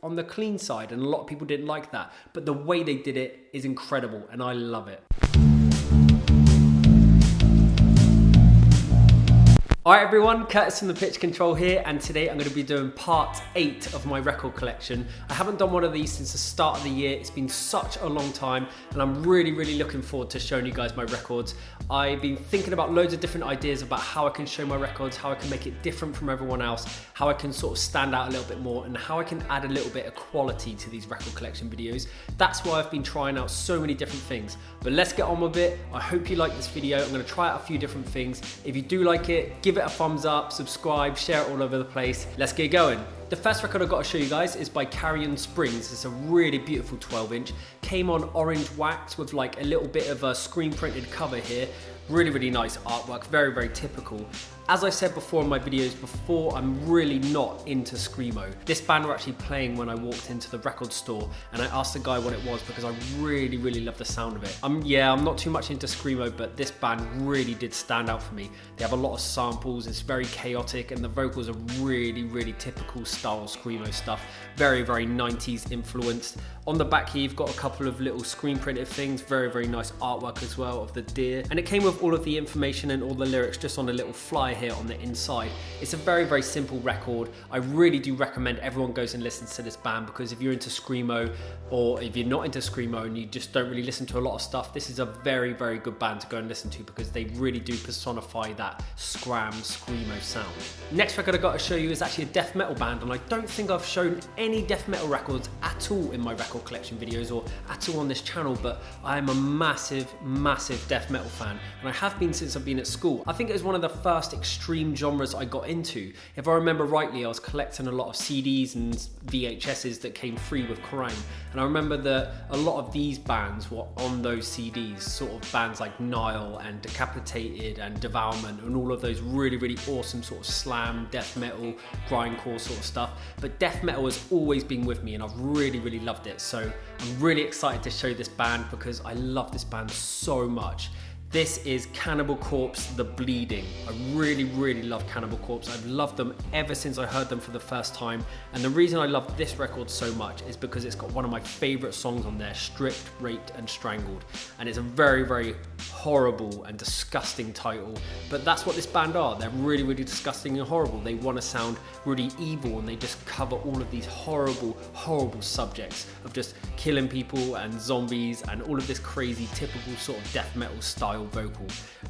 on the clean side, and a lot of people didn't like that. But the way they did it is incredible, and I love it. Alright everyone, Curtis from The Pitch Control here, and today I'm going to be doing part 8 of my record collection. I haven't done one of these since the start of the year. It's been such a long time, and I'm really looking forward to showing you guys my records. I've been thinking about loads of different ideas about how I can show my records, how I can make it different from everyone else, how I can sort of stand out a little bit more, and how I can add a little bit of quality to these record collection videos. That's why I've been trying out so many different things. But let's get on with it. I hope you like this video. I'm going to try out a few different things. If you do like it, give it a thumbs up, subscribe, share it all over the place. Let's get going. The first record I've got to show you guys is by CARRION Springs. It's a really beautiful 12-inch. Came on orange wax with like a little bit of a screen printed cover here. Really nice artwork, very typical. As I said before in my videos before, I'm really not into Screamo. This band were actually playing when I walked into the record store, and I asked the guy what it was because I really love the sound of it. I'm not too much into Screamo, but this band really did stand out for me. They have a lot of samples, it's very chaotic, and the vocals are really typical style Screamo stuff. Very 90s influenced. On the back here, you've got a couple of little screen printed things, very nice artwork as well of the deer. And it came with all of the information and all the lyrics just on a little flyer here on the inside. It's a very simple record. I really do recommend everyone goes and listens to this band, because if you're into Screamo, or if you're not into Screamo and you just don't really listen to a lot of stuff, this is a very good band to go and listen to, because they really do personify that Screamo sound. Next record I got to show you is actually a death metal band, and I don't think I've shown any death metal records at all in my record collection videos or at all on this channel, but I am a massive death metal fan, and I have been since I've been at school. I think it was one of the first extreme genres I got into. If I remember rightly, I was collecting a lot of CDs and VHSs that came free with CARRION, and I remember that a lot of these bands were on those CDs, sort of bands like Nile and Decapitated and Devourment and all of those really awesome sort of slam, death metal, grindcore sort of stuff. But death metal has always been with me, and I've really loved it. So I'm really excited to show this band because I love this band so much. This is Cannibal Corpse, The Bleeding. I really love Cannibal Corpse. I've loved them ever since I heard them for the first time. And the reason I love this record so much is because it's got one of my favorite songs on there, Stripped, Raped and Strangled. And it's a very horrible and disgusting title. But that's what this band are. They're really disgusting and horrible. They want to sound really evil, and they just cover all of these horrible subjects of just killing people and zombies and all of this crazy typical sort of death metal style vocal.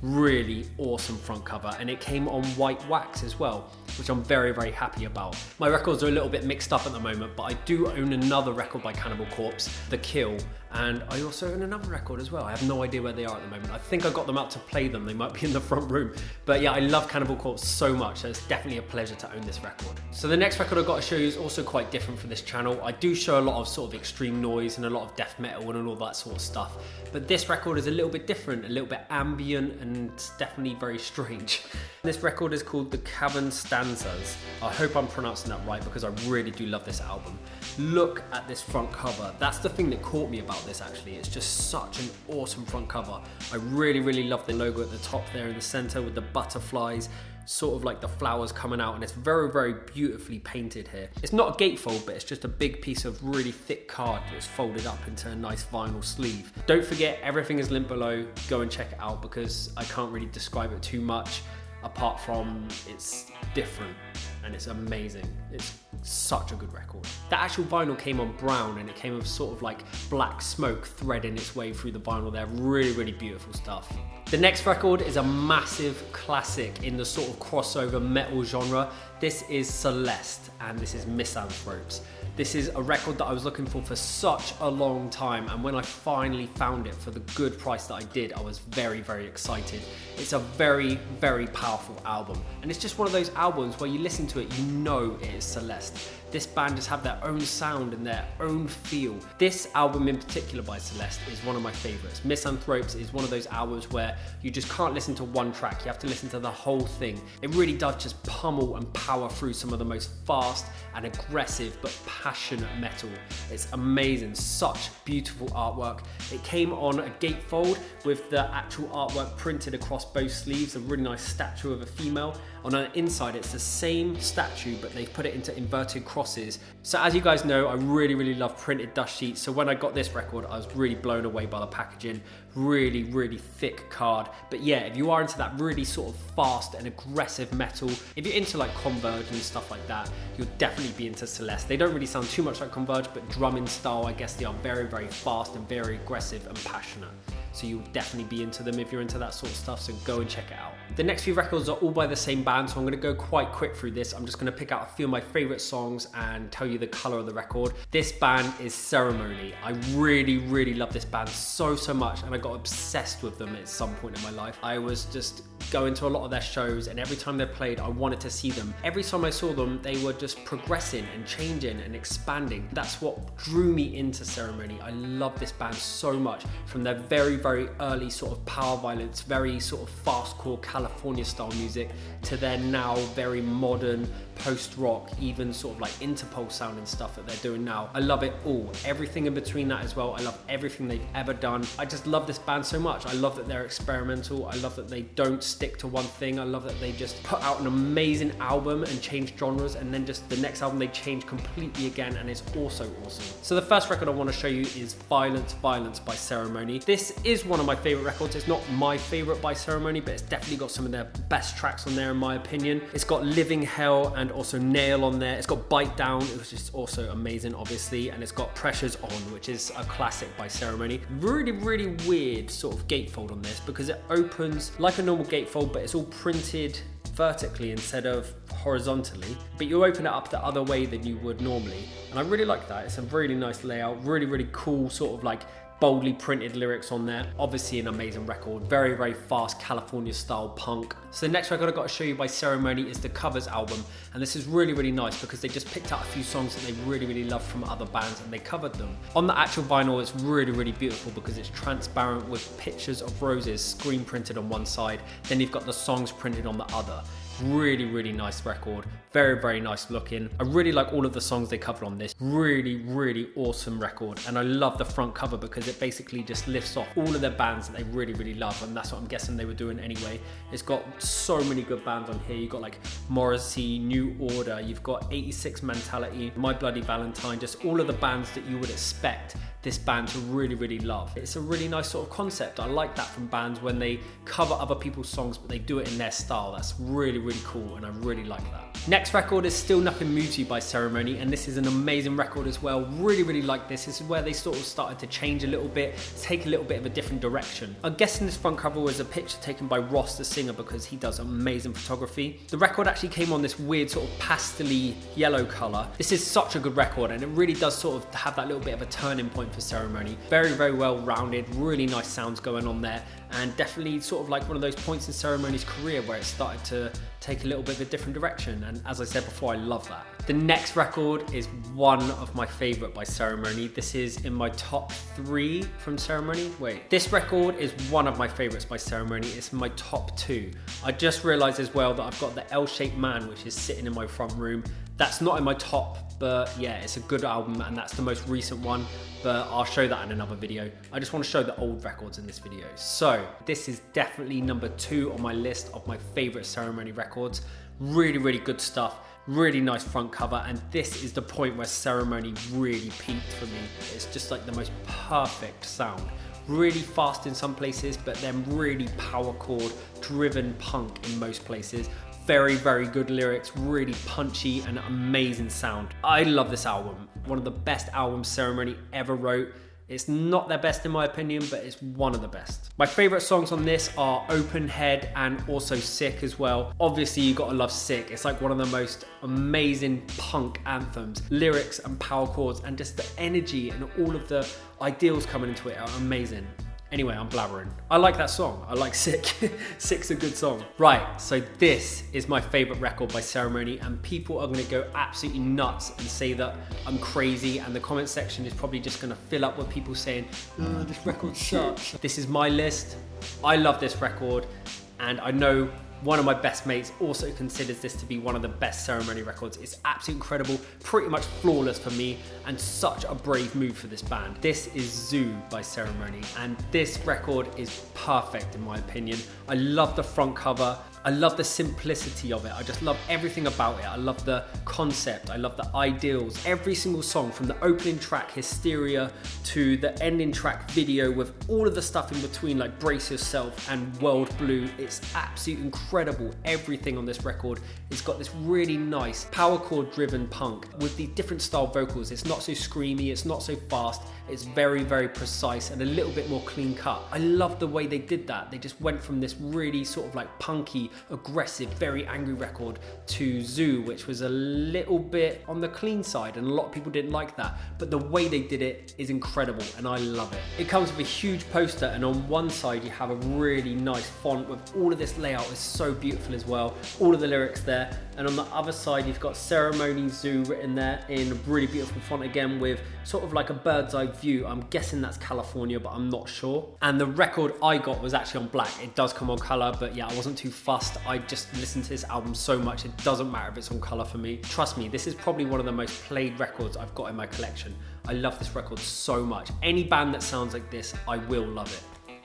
Really awesome front cover, and it came on white wax as well, which I'm very happy about. My records are a little bit mixed up at the moment, but I do own another record by Cannibal Corpse, The Kill, and I also own another record as well. I have no idea where they are at the moment. I think I got them out to play them. They might be in the front room. But yeah, I love Cannibal Corpse so much, so it's definitely a pleasure to own this record. So the next record I've got to show you is also quite different from this channel. I do show a lot of sort of extreme noise and a lot of death metal and all that sort of stuff. But this record is a little bit different, a little bit ambient, and it's definitely very strange. This record is called the Cavern Stanzas. I hope I'm pronouncing that right, because I really do love this album. Look at this front cover. That's the thing that caught me about this actually. It's just such an awesome front cover. I really love the logo at the top there in the center with the butterflies, sort of like the flowers coming out, and it's very beautifully painted here. It's not a gatefold, but it's just a big piece of really thick card that's folded up into a nice vinyl sleeve. Don't forget, everything is linked below. Go and check it out, because I can't really describe it too much apart from it's different and it's amazing. It's such a good record. The actual vinyl came on brown, and it came with sort of like black smoke threading its way through the vinyl there. Really beautiful stuff. The next record is a massive classic in the sort of crossover metal genre. This is Celeste, and this is Misanthropes. This is a record that I was looking for such a long time, and when I finally found it for the good price that I did, I was very excited. It's a very powerful album, and it's just one of those albums where you listen to it, you know it is Celeste. This band just have their own sound and their own feel. This album in particular by Celeste is one of my favorites. Misanthropes is one of those albums where you just can't listen to one track, you have to listen to the whole thing. It really does just pummel and power through some of the most fast and aggressive but passionate metal. It's amazing, such beautiful artwork. It came on a gatefold with the actual artwork printed across both sleeves, a really nice statue of a female. On an inside, it's the same statue, but they've put it into inverted crosses. So as you guys know, I really love printed dust sheets. So when I got this record, I was really blown away by the packaging. Really thick card. But yeah, if you are into that really sort of fast and aggressive metal, if you're into like Converge and stuff like that, you'll definitely be into Celeste. They don't really sound too much like Converge, but drumming style, I guess they are very fast and very aggressive and passionate. So you'll definitely be into them if you're into that sort of stuff, so go and check it out. The next few records are all by the same band, so I'm gonna go quite quick through this. I'm just gonna pick out a few of my favorite songs and tell you the color of the record. This band is CEREMONEY. I really love this band so much, and I got obsessed with them at some point in my life. I was just going to a lot of their shows, and every time they played, I wanted to see them. Every time I saw them, they were just progressing and changing and expanding. That's what drew me into CEREMONEY. I love this band so much, from their very early sort of power violence, very sort of fastcore California style music, to their now very modern post-rock, even sort of like Interpol sound and stuff that they're doing now. I love it all, everything in between that as well. I love everything they've ever done. I just love this band so much. I love that they're experimental. I love that they don't stick to one thing. I love that they just put out an amazing album and change genres, and then just the next album they change completely again, and it's also awesome. So the first record I want to show you is Violence by CEREMONEY. This is one of my favorite records. It's not my favorite by CEREMONEY, but it's definitely got some of their best tracks on there in my opinion. It's got Living Hell and also Nail on there. It's got Bite Down, which is also amazing obviously, and it's got Pressures On, which is a classic by CEREMONEY. Really weird sort of gatefold on this, because it opens like a normal gatefold, but it's all printed vertically instead of horizontally, but you open it up the other way than you would normally, and I really like that. It's a really nice layout, really cool sort of like boldly printed lyrics on there. Obviously an amazing record, very fast California style punk. So the next record I've got to show you by CEREMONEY is the Covers album, and this is really nice because they just picked out a few songs that they really love from other bands and they covered them. On the actual vinyl, it's really beautiful because it's transparent with pictures of roses screen printed on one side, then you've got the songs printed on the other. Really nice record, very nice looking. I really like all of the songs they covered on this. Really awesome record, and I love the front cover because it basically just lifts off all of their bands that they really love, and that's what I'm guessing they were doing anyway. It's got so many good bands on here. You've got like Morrissey, New Order, you've got 86 Mentality, My Bloody Valentine, just all of the bands that you would expect this band to really love. It's a really nice sort of concept. I like that from bands when they cover other people's songs but they do it in their style. That's really cool, and I really like that. Next record is Still Nothing Moves You by CEREMONEY, and this is an amazing record as well. Really like this. This is where they sort of started to change a little bit, take a little bit of a different direction. I'm guessing this front cover was a picture taken by Ross the singer because he does amazing photography. The record actually came on this weird sort of pastel-y yellow color. This is such a good record, and it really does sort of have that little bit of a turning point for CEREMONEY. Very well rounded, really nice sounds going on there, and definitely sort of like one of those points in CEREMONEY's career where it started to take a little bit of a different direction, and as I said before, I love that. The next record is one of my favorite by CEREMONEY. This is in my top 3 from CEREMONEY. Wait, this record is one of my favorites by CEREMONEY. It's my top 2. I just realized as well that I've got the L-Shaped Man, which is sitting in my front room. That's not in my top, but yeah, it's a good album, and that's the most recent one, but I'll show that in another video. I just want to show the old records in this video. So this is definitely number 2 on my list of my favorite CEREMONEY records. Really good stuff, really nice front cover, and this is the point where CEREMONEY really peaked for me. It's just like the most perfect sound. Really fast in some places, but then really power chord driven punk in most places. Very good lyrics, really punchy and amazing sound. I love this album. One of the best albums CEREMONEY ever wrote. It's not their best in my opinion, but it's one of the best. My favorite songs on this are Open Head and also Sick as well. Obviously you gotta love Sick. It's like one of the most amazing punk anthems. Lyrics and power chords and just the energy and all of the ideals coming into it are amazing. Anyway, I'm blabbering. I like that song. I like Sick. Sick's a good song. Right, so this is my favorite record by CEREMONEY, and people are gonna go absolutely nuts and say that I'm crazy, and the comment section is probably just gonna fill up with people saying, oh, this record sucks. This is my list. I love this record, and I know one of my best mates also considers this to be one of the best CEREMONEY records. It's absolutely incredible, pretty much flawless for me, and such a brave move for this band. This is Zoo by CEREMONEY, and this record is perfect in my opinion. I love the front cover. I love the simplicity of it. I just love everything about it. I love the concept. I love the ideals. Every single song, from the opening track, Hysteria, to the ending track, Video, with all of the stuff in between, like Brace Yourself and World Blue. It's absolutely incredible. Everything on this record. It's got this really nice power chord driven punk with these different style vocals. It's not so screamy, it's not so fast. It's very, very precise and a little bit more clean cut. I love the way they did that. They just went from this really sort of like punky, aggressive, very angry record to Zoo, which was a little bit on the clean side, and a lot of people didn't like that. But the way they did it is incredible and I love it. It comes with a huge poster, and on one side you have a really nice font with all of this layout. Is so beautiful as well. All of the lyrics there. And on the other side you've got Ceremony Zoo written there in a really beautiful font again, with sort of like a bird's eye view. I'm guessing that's California, but I'm not sure. And the record I got was actually on black. It does come on color, but yeah, I wasn't too fussed. I just listened to this album so much, it doesn't matter if it's on color for me. Trust me, this is probably one of the most played records I've got in my collection. I love this record so much. Any band that sounds like this, I will love it.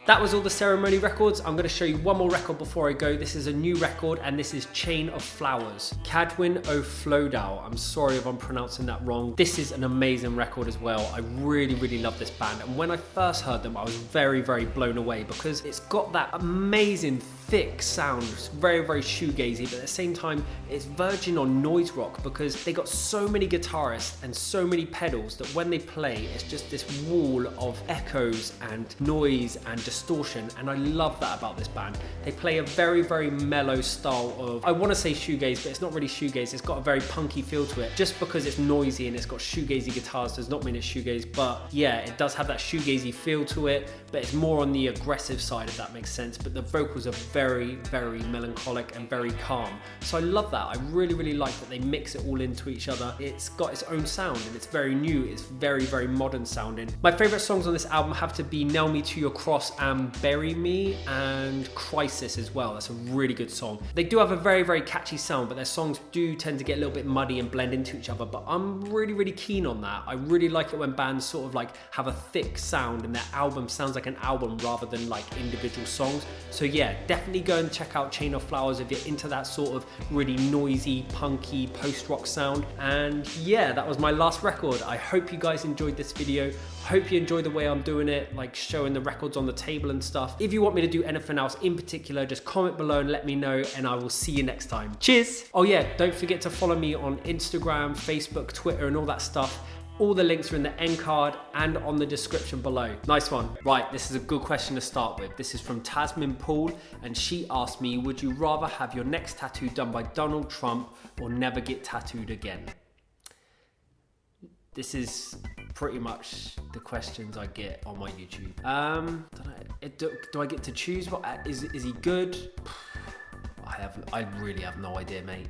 That was all the Ceremony records. I'm gonna show you one more record before I go. This is a new record, and this is Chain of Flowers. Cadwyn o Flodau. I'm sorry if I'm pronouncing that wrong. This is an amazing record as well. I really, really love this band. And when I first heard them, I was very, very blown away because it's got that amazing thick sound. It's very, very shoegazy, but at the same time, it's verging on noise rock because they got so many guitarists and so many pedals that when they play, it's just this wall of echoes and noise and distortion, and I love that about this band. They play a very, very mellow style of, I want to say shoegaze, but it's not really shoegaze. It's got a very punky feel to it. Just because it's noisy and it's got shoegazy guitars does not mean it's shoegaze, but yeah, it does have that shoegazy feel to it, but it's more on the aggressive side, if that makes sense. But the vocals are very, very melancholic and very calm. So I love that. I really, really like that they mix it all into each other. It's got its own sound and it's very new. It's very, very modern sounding. My favorite songs on this album have to be Nail Me to Your Cross and Bury Me, and Crisis as well. That's a really good song. They do have a very, very catchy sound, but their songs do tend to get a little bit muddy and blend into each other, but I'm really, really keen on that. I really like it when bands sort of like have a thick sound and their album sounds like an album rather than like individual songs. So yeah, definitely go and check out Chain of Flowers if you're into that sort of really noisy, punky, post-rock sound. And yeah, that was my last record. I hope you guys enjoyed this video. Hope you enjoy the way I'm doing it, like showing the records on the table and stuff. If you want me to do anything else in particular, just comment below and let me know, and I will see you next time. Cheers! Oh yeah, don't forget to follow me on Instagram, Facebook, Twitter, and all that stuff. All the links are in the end card and on the description below. Nice one. Right, this is a good question to start with. This is from Tasmin Paul, and she asked me, would you rather have your next tattoo done by Donald Trump or never get tattooed again? This is pretty much the questions I get on my YouTube. Do I get to choose? Is he good? I really have no idea, mate.